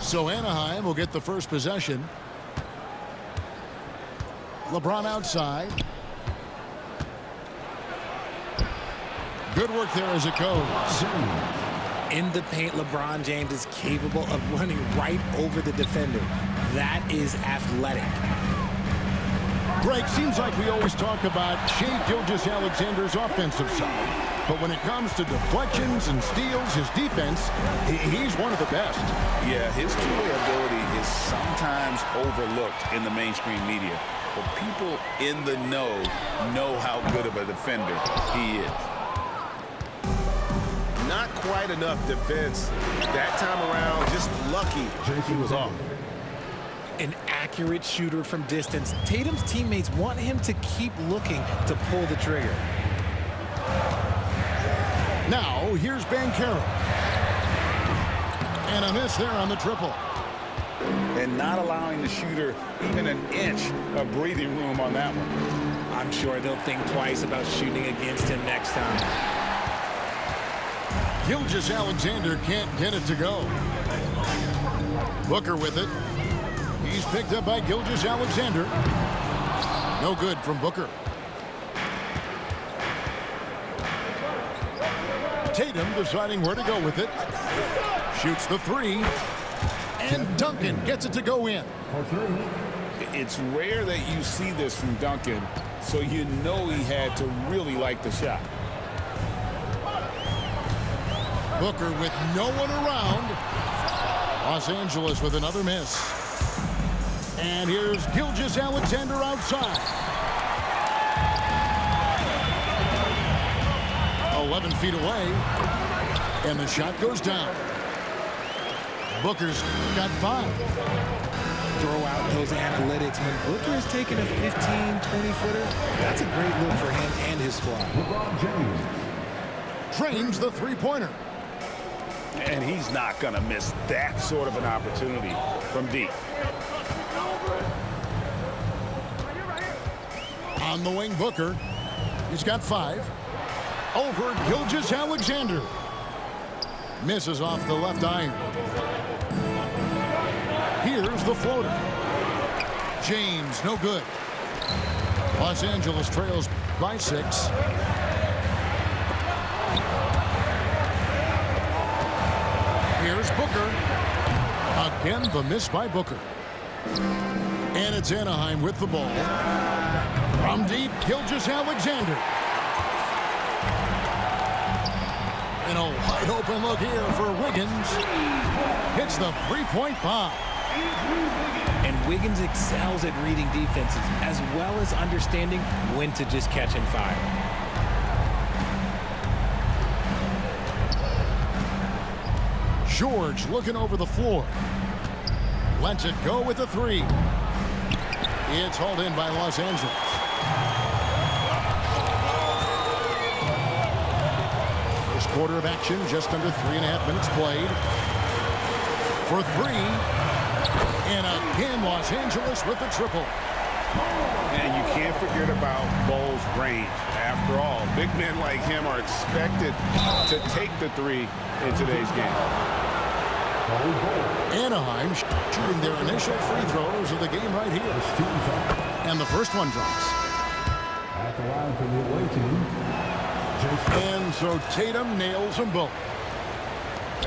So Anaheim will get the first possession. LeBron outside. Good work there as it goes. In the paint, LeBron James is capable of running right over the defender. That is athletic. Greg, seems like we always talk about Shai Gilgeous-Alexander's offensive side. But when it comes to deflections and steals, his defense, he's one of the best. Yeah, his two-way ability is sometimes overlooked in the mainstream media. But people in the know how good of a defender he is. Not quite enough defense that time around. Just lucky he was off. An accurate shooter from distance. Tatum's teammates want him to keep looking to pull the trigger. Now, here's Banchero. And a miss there on the triple. And not allowing the shooter even an inch of breathing room on that one. I'm sure they'll think twice about shooting against him next time. Gilgeous-Alexander can't get it to go. Booker with it. He's picked up by Gilgeous-Alexander. No good from Booker. Tatum deciding where to go with it. Shoots the three. And Duncan gets it to go in. It's rare that you see this from Duncan, so you know he had to really like the shot. Booker with no one around. Los Angeles with another miss. And here's Gilgeous-Alexander outside. 11 feet away. And the shot goes down. Booker's got 5. Throw out those analytics. When Booker is taking a 15, 20-footer, that's a great look for him and his squad. Trains the three-pointer. And he's not going to miss that sort of an opportunity from deep. On the wing, Booker. He's got 5. Over Gilgeous-Alexander. Misses off the left iron. Here's the floater. James, no good. Los Angeles trails by 6. Here's Booker. Again, the miss by Booker. And it's Anaheim with the ball. From deep, Gilgeous-Alexander. And a wide open look here for Wiggins. Hits the three-point bomb. And Wiggins excels at reading defenses as well as understanding when to just catch and fire. George looking over the floor. Lets it go with the 3. It's hauled in by Los Angeles. First quarter of action, just under 3.5 minutes played. For 3. And again, Los Angeles with the triple. And you can't forget about Bull's range. After all, big men like him are expected to take the 3 in today's game. Anaheim shooting their initial free throws of the game right here. And the first one drops. At the line for the away team. And so Tatum nails them both.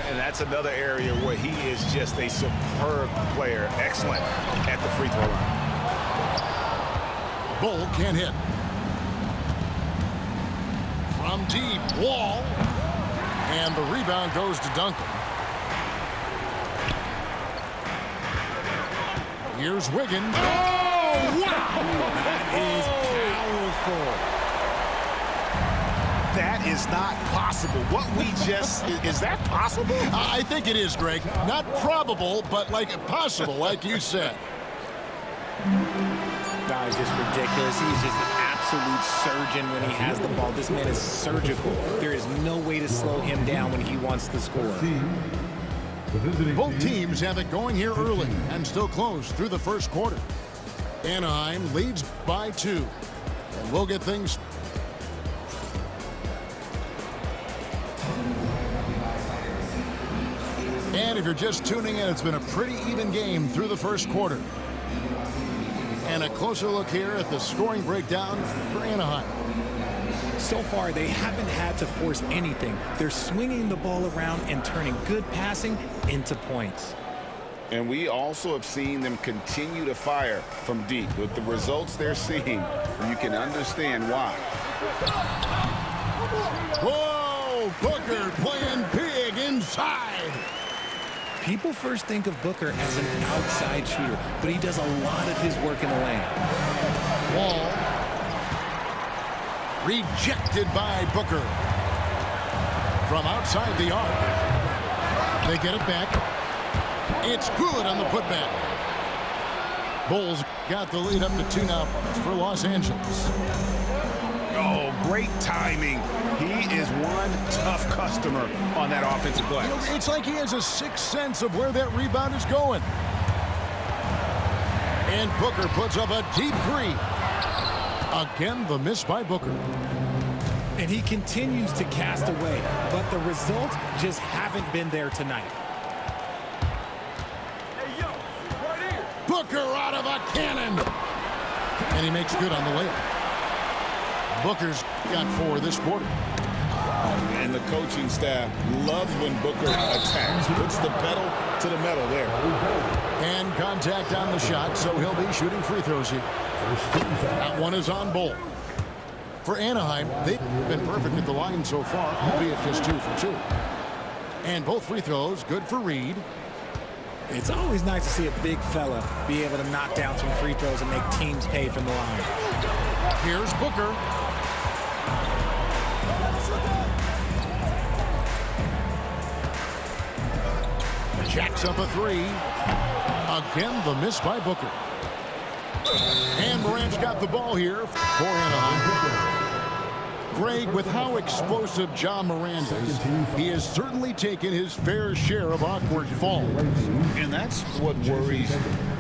And that's another area where he is just a superb player. Excellent at the free throw line. Bull can't hit. From deep, Wall. And the rebound goes to Duncan. Here's Wiggins. Oh, wow! That is powerful. That is not possible. What we just, is that possible? I think it is, Greg. Not probable, but like possible, like you said. That is just ridiculous. He's just an absolute surgeon when he has the ball. This man is surgical. There is no way to slow him down when he wants to score. Both teams have it going here early and still close through the first quarter. Anaheim leads by 2. And we'll get things. And if you're just tuning in, it's been a pretty even game through the first quarter. And a closer look here at the scoring breakdown for Anaheim. So far, they haven't had to force anything. They're swinging the ball around and turning good passing into points. And we also have seen them continue to fire from deep. With the results they're seeing, you can understand why. Whoa! Booker playing big inside. People first think of Booker as an outside shooter, but he does a lot of his work in the lane. Wall. Rejected by Booker. From outside the arc. They get it back. It's good on the putback. Bulls got the lead up to 2 now for Los Angeles. Oh, great timing. He is one tough customer on that offensive glass. It's like he has a sixth sense of where that rebound is going. And Booker puts up a deep 3. Again, the miss by Booker. And he continues to cast away, but the results just haven't been there tonight. Booker out of a cannon. And he makes good on the layup. Booker's got 4 this quarter. And the coaching staff loves when Booker attacks. Puts the pedal to the metal there. And contact on the shot, so he'll be shooting free throws here. That one is on Bull. For Anaheim, they've been perfect at the line so far, albeit just 2 for 2. And both free throws good for Reed. It's always nice to see a big fella be able to knock down some free throws and make teams pay from the line. Here's Booker. Jacks up a 3. Again, the miss by Booker. And Morant's got the ball here for Anaheim. Greg, with how explosive Ja Morant is, he has certainly taken his fair share of awkward falls. And that's what worries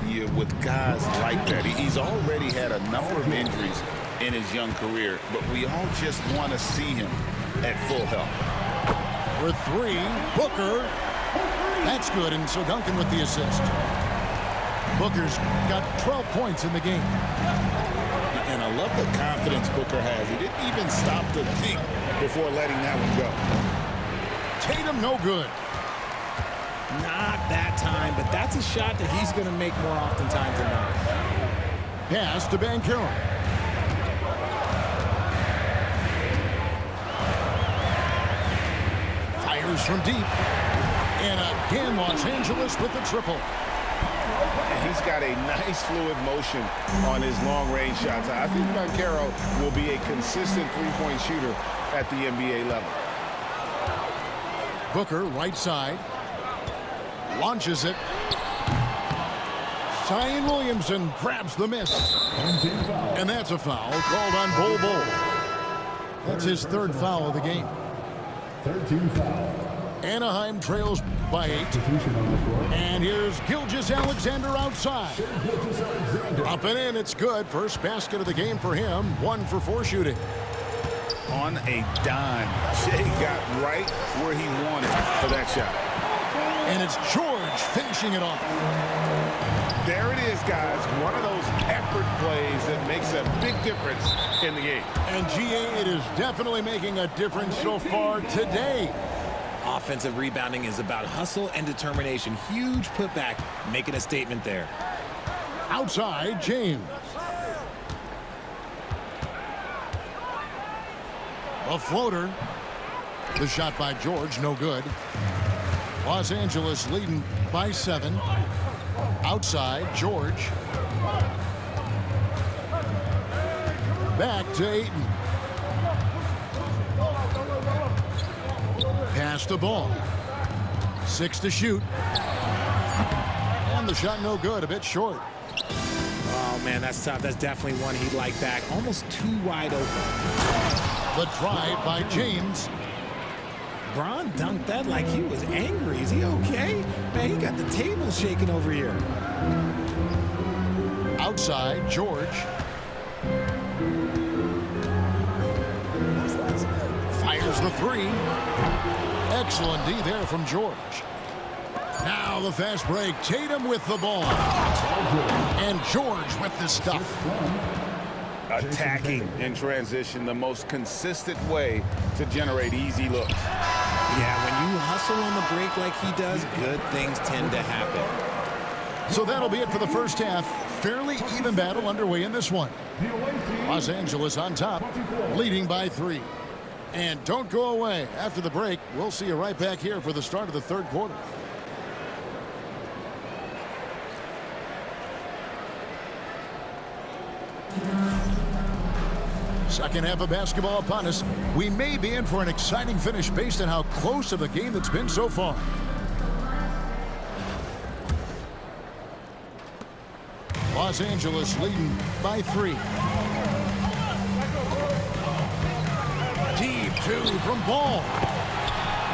you with guys like that. He's already had a number of injuries in his young career, but we all just want to see him at full health. For 3, Booker. That's good, and so Duncan with the assist. Booker's got 12 points in the game. And I love the confidence Booker has. He didn't even stop to think before letting that one go. Tatum no good. Not that time, but that's a shot that he's going to make more oftentimes than not. Pass to Banchero. Fires from deep. And again, Los Angeles with the triple. And he's got a nice fluid motion on his long-range shots. I think Banchero will be a consistent three-point shooter at the NBA level. Booker, right side. Launches it. Zion Williamson grabs the miss. And that's a foul called on Bull. That's his 3rd foul of the game. 13 foul. Anaheim trails by 8. And here's Gilgeous-Alexander outside. Up and in, it's good. First basket of the game for him. 1 for 4 shooting. On a dime, Shea got right where he wanted for that shot. And it's George finishing it off. There it is, guys. One of those effort plays that makes a big difference in the game. And GA, it is definitely making a difference so far today. Offensive rebounding is about hustle and determination. Huge putback, making a statement there. Outside, James. A floater. The shot by George, no good. Los Angeles leading by 7. Outside, George. Back to Ayton. Pass the ball. 6 to shoot. And the shot no good, a bit short. Oh, man, that's tough. That's definitely one he'd like back. Almost too wide open. The drive by James. Bron dunked that like he was angry. Is he okay? Man, he got the table shaking over here. Outside, George. Fires the 3. Excellent D there from George. Now the fast break. Tatum with the ball. And George with the stuff. Attacking in transition, the most consistent way to generate easy looks. Yeah, when you hustle on the break like he does, good things tend to happen. So that'll be it for the first half. Fairly even battle underway in this one. Los Angeles on top, leading by 3. And don't go away. After the break, we'll see you right back here for the start of the third quarter. Second half of basketball upon us. We may be in for an exciting finish based on how close of the game that's been so far. Los Angeles leading by 3. Deep 2 from Ball.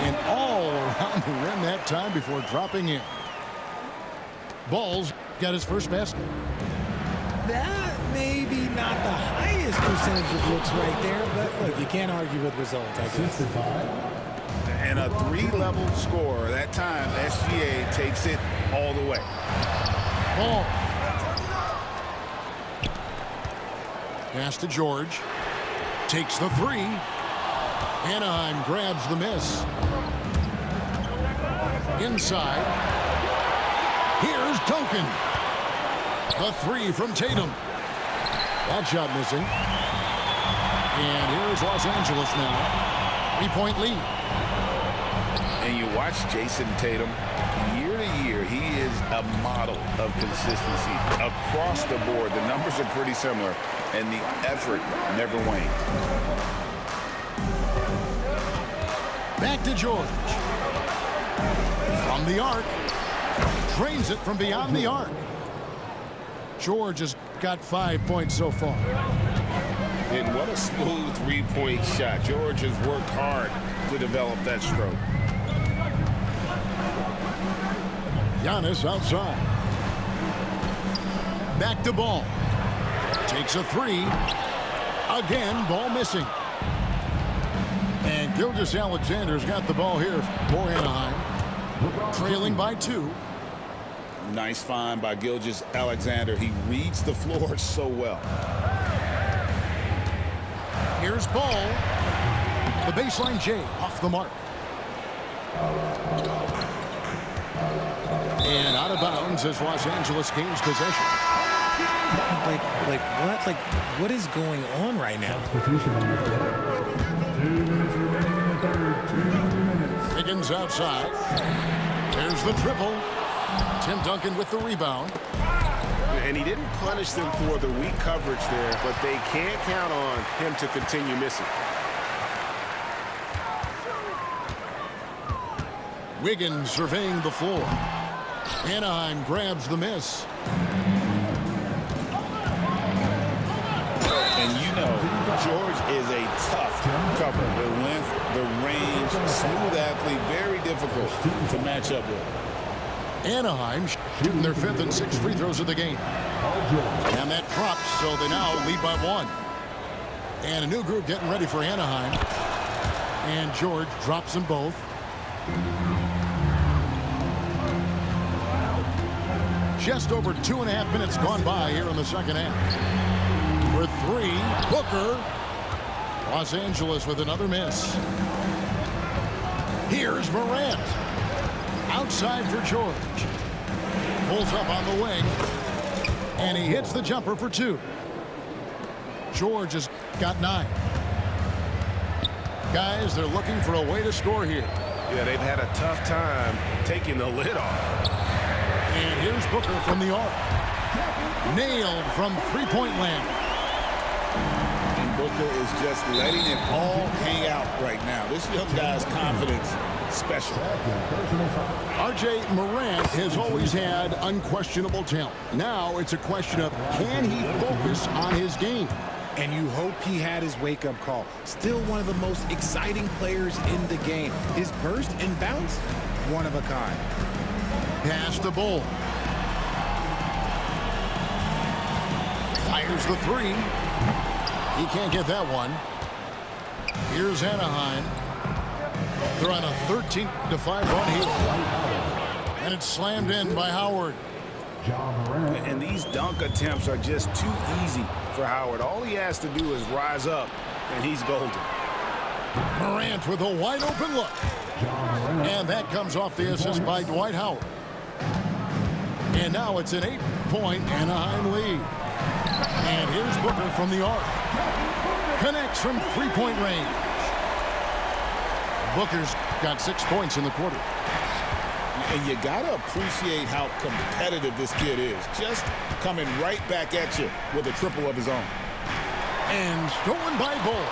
And all around the rim that time before dropping in. Ball's got his first basket. That may be not the highest percentage of looks right there, but look, you can't argue with results, I guess. And a 3-level score. That time, SGA takes it all the way. Ball. Pass to George. Takes the 3. Anaheim grabs the miss. Inside. Here's Duncan. The 3 from Tatum. That shot missing. And here's Los Angeles now. 3-point lead. And you watch Jason Tatum, year to year, he is a model of consistency. Across the board, the numbers are pretty similar, and the effort never wanes. Back to George. From the arc. Drains it from beyond the arc. George has got 5 points so far. And what a smooth 3-point shot. George has worked hard to develop that stroke. Giannis outside. Back to Ball. Takes a 3. Again, Ball missing. And Gilgeous-Alexander's got the ball here for Anaheim. Trailing by 2. Nice find by Gilgeous-Alexander. He reads the floor so well. Here's Ball. The baseline J off the mark. And out of bounds as Los Angeles gains possession. What is going on right now? 2 minutes remaining in the third. 2 minutes. Higgins outside. There's the triple. Tim Duncan with the rebound. And he didn't punish them for the weak coverage there, but they can't count on him to continue missing. Wiggins surveying the floor. Anaheim grabs the miss. And you know, George is a tough cover. The length, the range, smooth athlete, very difficult to match up with. Anaheim shooting their 5th and 6th free throws of the game. And that drops, so they now lead by 1. And a new group getting ready for Anaheim. And George drops them both. Just over 2.5 minutes gone by here in the second half. For 3, Booker. Los Angeles with another miss. Here's Morant. Outside for George. Pulls up on the wing. And he hits the jumper for 2. George has got 9. Guys, they're looking for a way to score here. Yeah, they've had a tough time taking the lid off. And here's Booker from the arc. Nailed from 3-point land. And Booker is just letting it all hang out right now. This young guy's confidence special. R.J. Morant has always had unquestionable talent. Now it's a question of, can he focus on his game? And you hope he had his wake-up call. Still one of the most exciting players in the game. His burst and bounce, one of a kind. Pass the ball. Fires the 3. He can't get that one. Here's Anaheim. They're on a 13-5 run here. And it's slammed in by Howard. And these dunk attempts are just too easy for Howard. All he has to do is rise up, and he's golden. Morant with a wide open look. And that comes off the assist by Dwight Howard. And now it's an 8-point Anaheim lead. And here's Booker from the arc. Connects from three-point range. Booker's got 6 points in the quarter. And you got to appreciate how competitive this kid is. Just coming right back at you with a triple of his own. And stolen by Bull.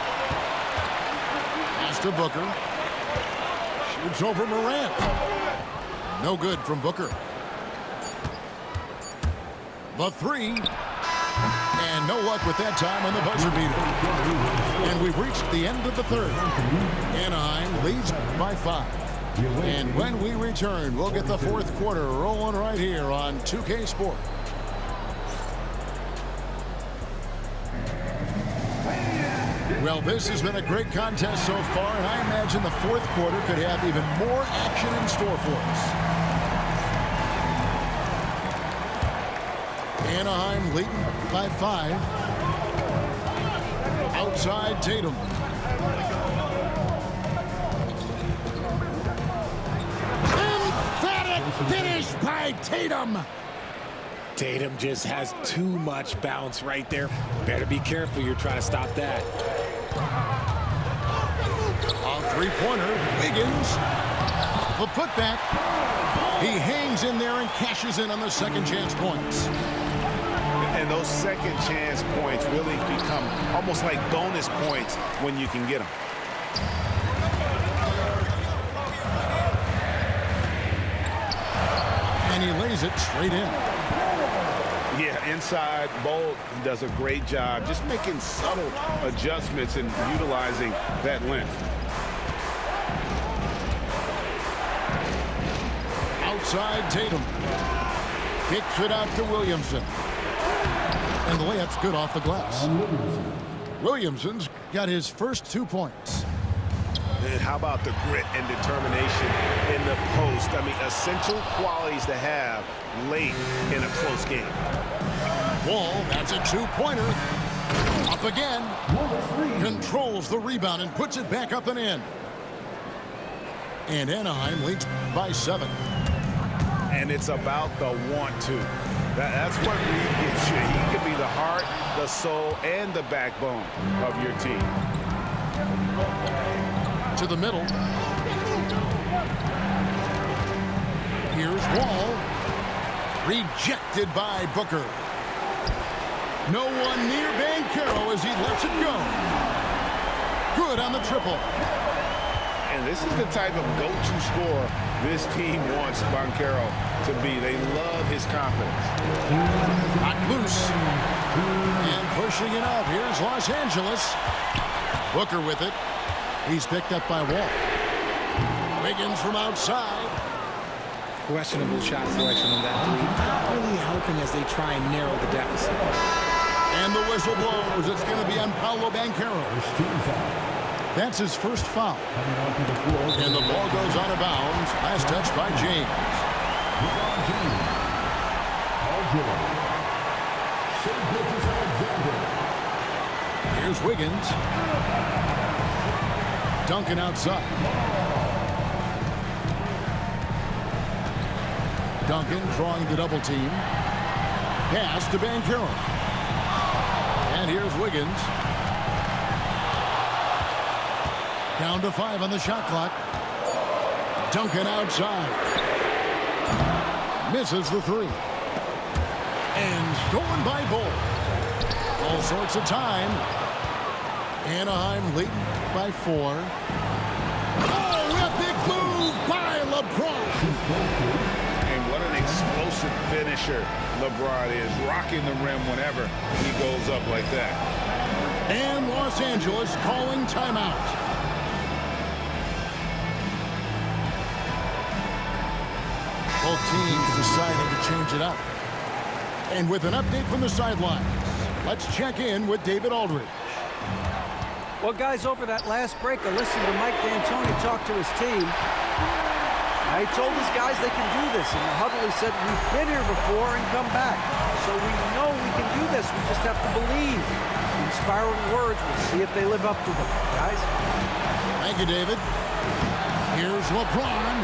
Pass to Booker. Shoots over Morant. No good from Booker. The three. And no luck with that time on the buzzer beater. And we've reached the end of the third. Anaheim leads by 5. And when we return, we'll get the fourth quarter rolling right here on 2K Sport. Well, this has been a great contest so far, and I imagine the fourth quarter could have even more action in store for us. Anaheim leading by 5. Outside Tatum. Finish by Tatum. Tatum just has too much bounce right there. Better be careful. You're trying to stop that. A three-pointer. Wiggins. The putback. He hangs in there and cashes in on the second chance points. And those second chance points really become almost like bonus points when you can get them. And he lays it straight in. Yeah, inside, Bolt does a great job just making subtle adjustments and utilizing that length. Outside Tatum. Kicks it out to Williamson. And the layup's good off the glass. Williamson's got his first 2 points. And how about the grit and determination in the post? I mean, essential qualities to have late in a close game. Wall, that's a 2-pointer. Up again. Controls the rebound and puts it back up and in. And Anaheim leads by 7. And it's about the want-to. That's what Reed gives you. He can be the heart, the soul, and the backbone of your team. To the middle. Here's Wall. Rejected by Booker. No one near Banchero as he lets it go. Good on the triple. And this is the type of go-to scorer this team wants Banchero to be. They love his confidence. Not loose. And pushing it up. Here's Los Angeles. Booker with it. He's picked up by Wall. Wiggins from outside. Questionable shot selection on that three. Not really helping as they try and narrow the deficit. And the whistle blows. It's going to be on Paolo Banchero. That's his first foul. And the ball goes out of bounds. Last touch by James. Here's Wiggins. Duncan outside. Duncan drawing the double team. Pass to Banchero. And here's Wiggins. Down to 5 on the shot clock. Duncan outside. Misses the 3. And stolen by Bull. All sorts of time. Anaheim leading by 4. Oh, a big move by LeBron. And what an explosive finisher LeBron is, rocking the rim whenever he goes up like that. And Los Angeles calling timeout. Both teams deciding to change it up. And with an update from the sidelines, let's check in with David Aldridge. Well, guys, over that last break, I listened to Mike D'Antoni talk to his team. He told his guys they can do this. In the huddle, he said, we've been here before and come back. So we know we can do this. We just have to believe. Inspiring words. We'll see if they live up to them, guys. Thank you, David. Here's LeBron.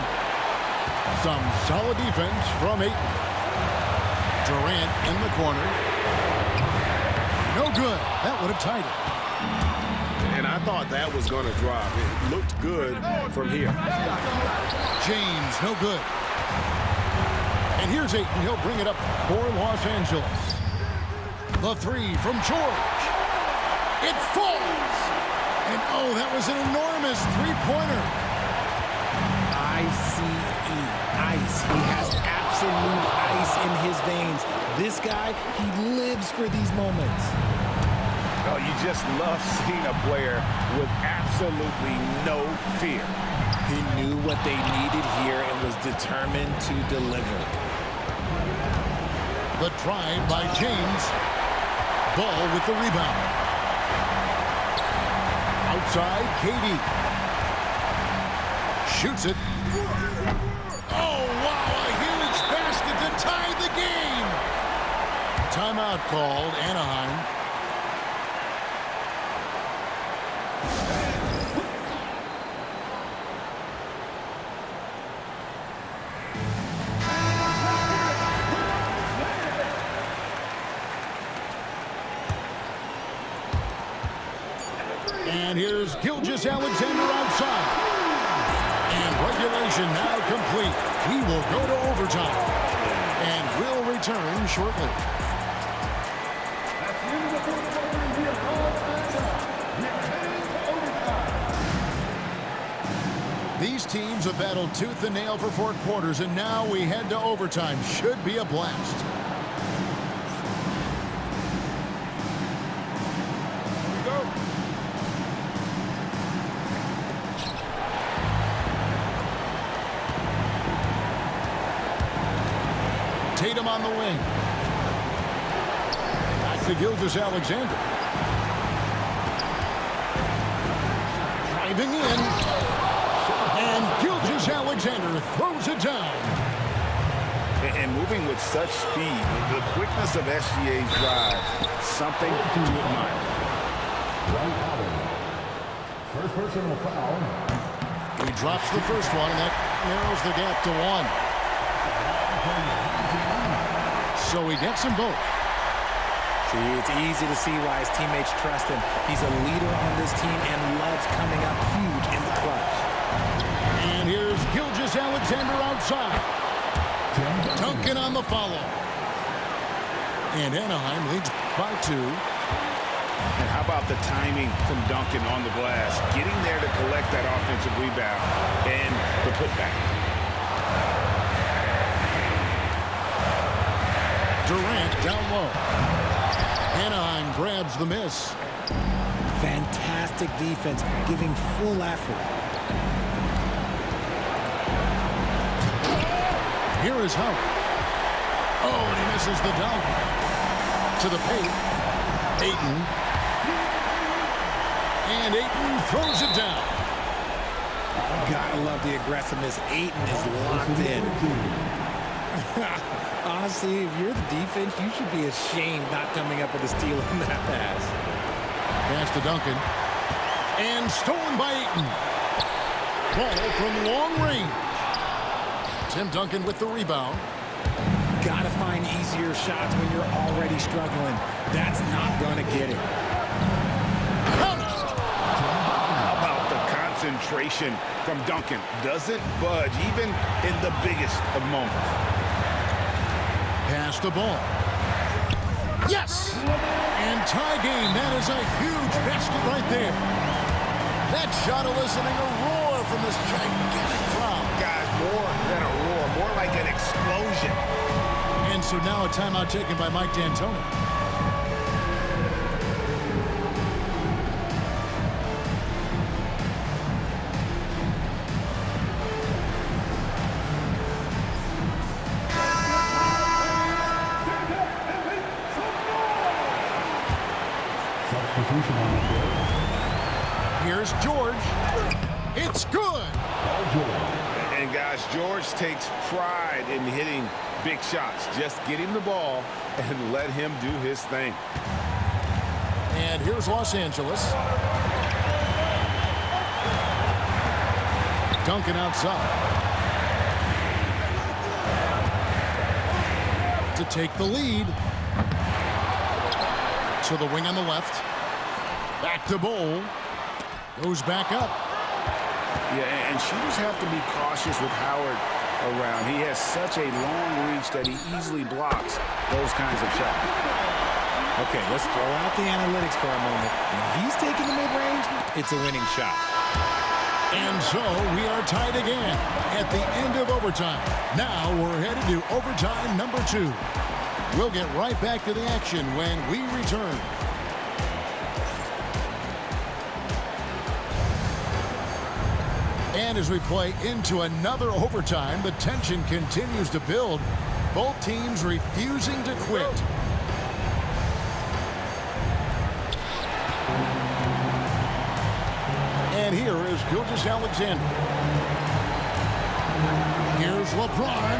Some solid defense from Ayton. Durant in the corner. No good. That would have tied it. And I thought that was going to drop. It looked good from here. James, no good. And here's Ayton. He'll bring it up for Los Angeles. The three from George. It falls. And, oh, that was an enormous three-pointer. I-C-E, ice. He has absolute ice in his veins. This guy, he lives for these moments. Oh, you just love seeing a player with absolutely no fear. He knew what they needed here and was determined to deliver. The drive by James. Ball with the rebound. Outside, KD. Shoots it. Oh, wow, a huge basket to tie the game. Timeout called, Anaheim. And here's Gilgeous-Alexander outside. And regulation now complete. We will go to overtime. And we'll return shortly. These teams have battled tooth and nail for 4 quarters, and now we head to overtime. Should be a blast. Tatum on the wing. Back to Gilgeous-Alexander. Driving in. And Gilgeous-Alexander throws it down. And moving with such speed, the quickness of SGA's drive, something to admire. First personal foul. He drops the first one, and that narrows the gap to 1. So he gets them both. See, it's easy to see why his teammates trust him. He's a leader on this team and loves coming up huge in the clutch. And here's Gilgeous-Alexander outside. Duncan on the follow. And Anaheim leads by 2. And how about the timing from Duncan on the glass, getting there to collect that offensive rebound and the putback. Durant down low. Anaheim grabs the miss. Fantastic defense, giving full effort. Here is Howard. Oh, and he misses the dunk. To the paint. Ayton. And Ayton throws it down. Gotta love the aggressiveness. Ayton is locked in. Honestly, if you're the defense, you should be ashamed not coming up with a steal in that pass. Pass to Duncan. And stolen by Ayton. Ball from long range. Tim Duncan with the rebound. Gotta find easier shots when you're already struggling. That's not gonna get it. How about the concentration from Duncan? Doesn't budge, even in the biggest of moments. Pass the ball. Yes! And tie game. That is a huge basket right there. That shot eliciting a roar from this gigantic crowd. Guys, more than a roar, more like an explosion. And so now a timeout taken by Mike D'Antoni. Substitution on the field. Here's George. It's good. And And guys, George takes pride in hitting big shots. Just get him the ball and let him do his thing. And here's Los Angeles. Duncan outside. To take the lead. To the wing on the left. Back to Bowl. Goes back up. Yeah, and shooters have to be cautious with Howard around. He has such a long reach that he easily blocks those kinds of shots. Okay, let's throw out the analytics for a moment. When he's taking the mid-range, it's a winning shot. And so we are tied again at the end of overtime. Now we're headed to overtime number 2. We'll get right back to the action when we return. And as we play into another overtime, the tension continues to build. Both teams refusing to quit. And here is Gilgeous-Alexander. Here's LeBron.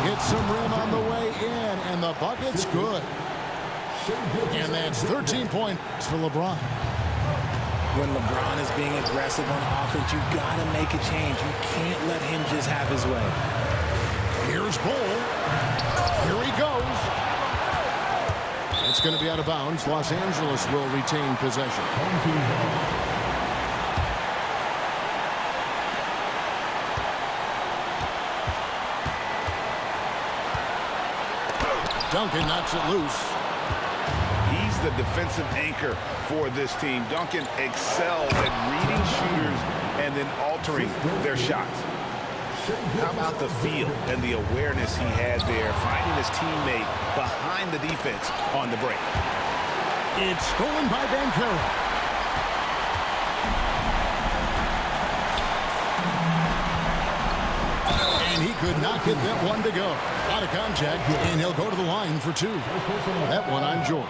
Gets some rim on the way in, and the bucket's good. And that's 13 points for LeBron. When LeBron is being aggressive on offense, you got to make a change. You can't let him just have his way. Here's Bull. Here he goes. It's going to be out of bounds. Los Angeles will retain possession. Duncan knocks it loose. He's the defensive anchor for this team. Duncan excels at reading shooters and then altering their shots. How about the feel and the awareness he had there, finding his teammate behind the defense on the break. It's stolen by Banchero. And he could not get that one to go. Out of contact, and he'll go to the line for 2. That one on George.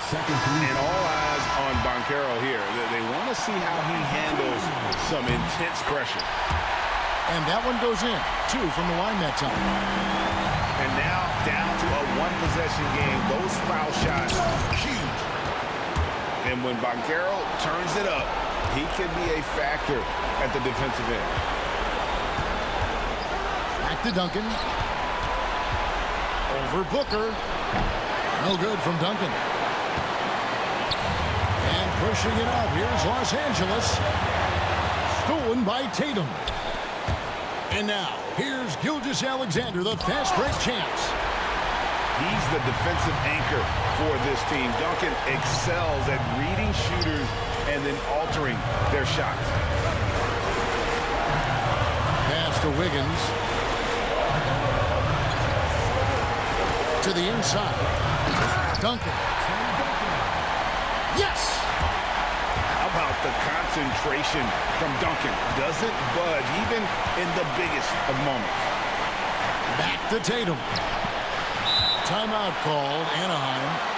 And all eyes on Banchero here. They want to see how he handles some intense pressure. And that one goes in. 2 from the line that time. And now down to a one-possession game. Those foul shots, huge. And when Banchero turns it up, he can be a factor at the defensive end. Back to Duncan. Over Booker. No good from Duncan. And pushing it up. Here's Los Angeles. Stolen by Tatum. And now, here's Gilgeous-Alexander, the fast break champs. He's the defensive anchor for this team. Duncan excels at reading shooters and then altering their shots. Pass to Wiggins. To the inside. Duncan. Yes! How about the concentration from Duncan? Doesn't budge even in the biggest of moments. Back to Tatum. Timeout called, Anaheim.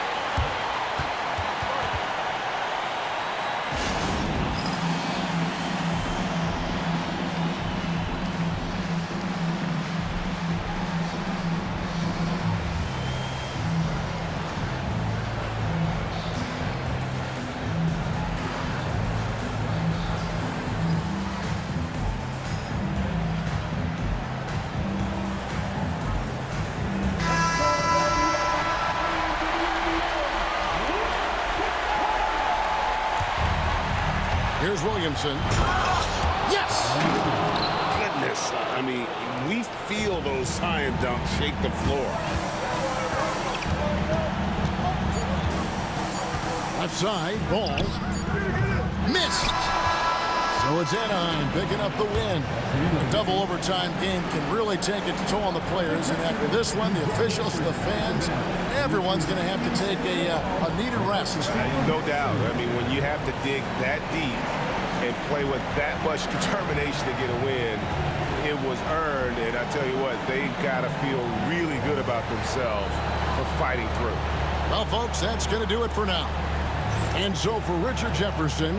Here's Williamson. Yes! Goodness. I mean, we feel those science dunks shake the floor. Left side, ball. Missed! So it's Anaheim picking up the win. A double overtime game can really take a toll on the players. And after this one, the officials, the fans, everyone's going to have to take a needed rest. No doubt. I mean, when you have to dig that deep and play with that much determination to get a win, it was earned. And I tell you what, they've got to feel really good about themselves for fighting through. Well, folks, that's going to do it for now. And so for Richard Jefferson,